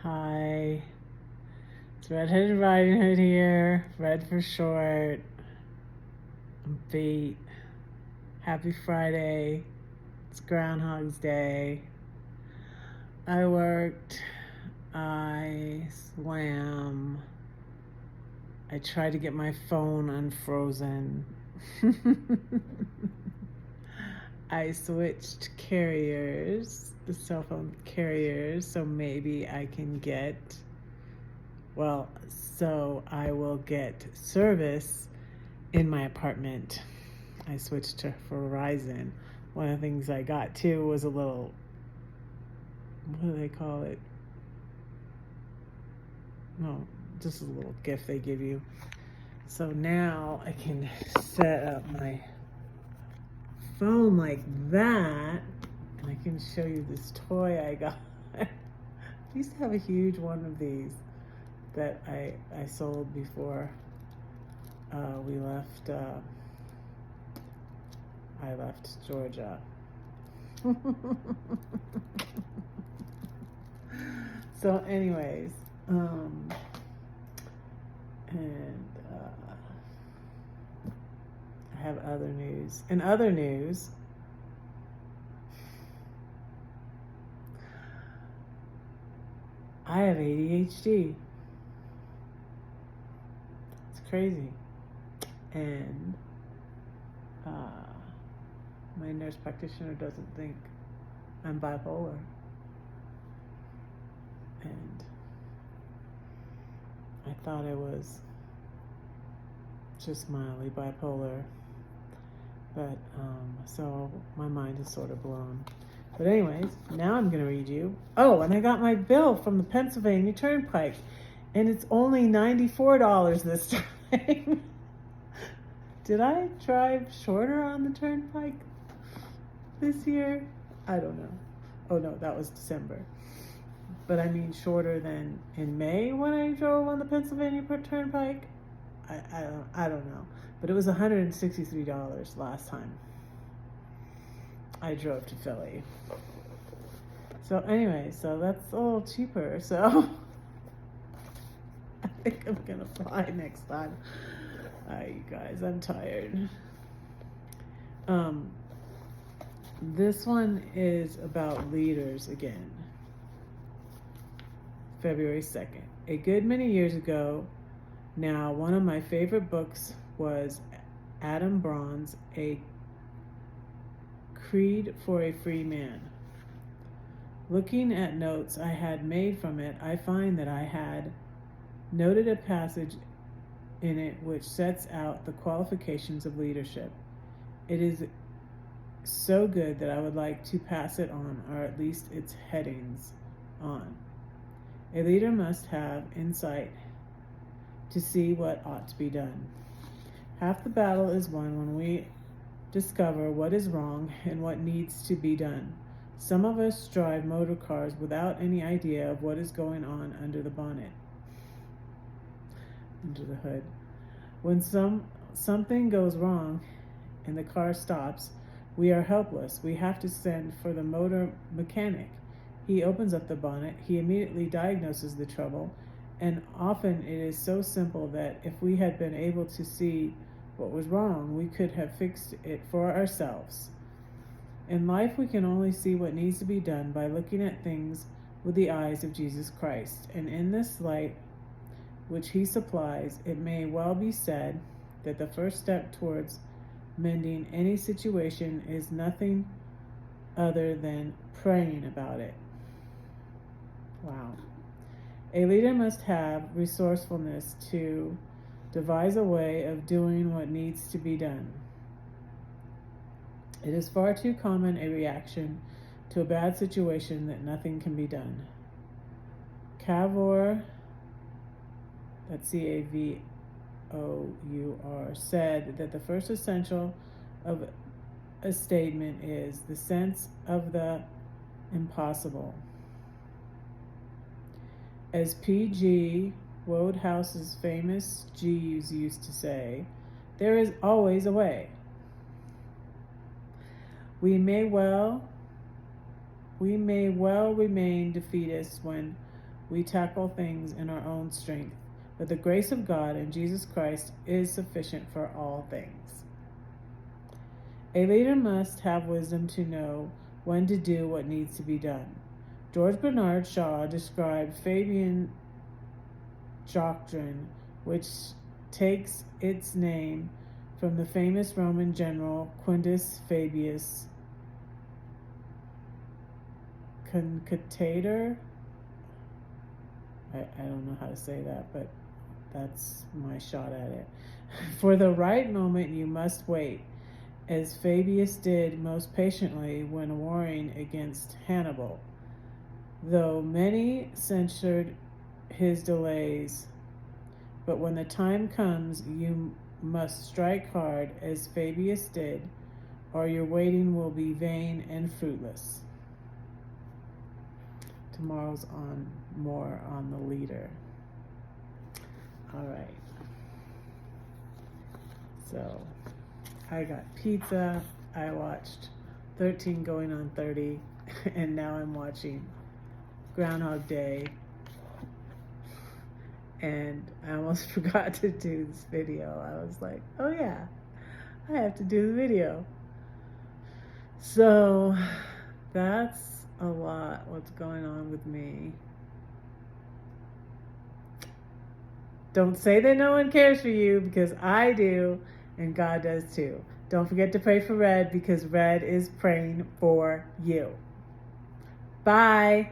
Hi, it's Redheaded Riding Hood here. Red for short. I'm beat. Happy Friday. It's Groundhog's Day. I worked. I swam. I tried to get my phone unfrozen. I switched carriers, the cell phone carriers, so maybe I can get, so I will get service in my apartment. I switched to Verizon. One of the things I got too was a little, what do they call it? No, just a little gift they give you. So now I can set up my phone like that, and I can show you this toy I got. I used to have a huge one of these that I sold before we left. I left Georgia. So, anyways, and I have other news. In other news, I have ADHD. It's crazy. And my nurse practitioner doesn't think I'm bipolar. And I thought I was just mildly bipolar. But, so my mind is sort of blown. But anyways, now I'm going to read you. Oh, and I got my bill from the Pennsylvania Turnpike. And it's only $94 this time. Did I drive shorter on the Turnpike this year? I don't know. Oh no, that was December. But I mean shorter than in May when I drove on the Pennsylvania Turnpike. I don't know. But it was $163 last time I drove to Philly. So anyway, so that's a little cheaper. So I think I'm gonna fly next time. You guys, I'm tired. This one is about leaders again. February 2nd. A good many years ago now, one of my favorite books was Adam Braun's A Creed for a Free Man. Looking at notes I had made from it, I find that I had noted a passage in it which sets out the qualifications of leadership. It is so good that I would like to pass it on, or at least its headings on. A leader must have insight to see what ought to be done. Half the battle is won when we discover what is wrong and what needs to be done. Some of us drive motor cars without any idea of what is going on under the bonnet, under the hood. When something goes wrong and the car stops, we are helpless. We have to send for the motor mechanic. He opens up the bonnet. He immediately diagnoses the trouble, and often it is so simple that if we had been able to see what was wrong, we could have fixed it for ourselves. In life, we can only see what needs to be done by looking at things with the eyes of Jesus Christ, and in this light which he supplies, it may well be said that the first step towards mending any situation is nothing other than praying about it. Wow. A leader must have resourcefulness to devise a way of doing what needs to be done. It is far too common a reaction to a bad situation that nothing can be done. Cavour, that's Cavour, said that the first essential of a statement is the sense of the impossible. As P.G. Wodehouse's famous Jeeves used to say, there is always a way. We may well remain defeatists when we tackle things in our own strength, but the grace of God and Jesus Christ is sufficient for all things. A leader must have wisdom to know when to do what needs to be done. George Bernard Shaw described Fabian doctrine, which takes its name from the famous Roman general Quintus Fabius Concitator. I don't know how to say that, but that's my shot at it. For the right moment you must wait, as Fabius did most patiently when warring against Hannibal. Though many censured his delays, but when the time comes, you must strike hard, as Fabius did, or your waiting will be vain and fruitless. Tomorrow's on more on the leader. All right. So I got pizza. I watched 13 going on 30, and now I'm watching Groundhog Day. And I almost forgot to do this video. I was like, oh yeah, I have to do the video. So that's a lot what's going on with me. Don't say that no one cares for you, because I do, and God does too. Don't forget to pray for Red, because Red is praying for you. Bye.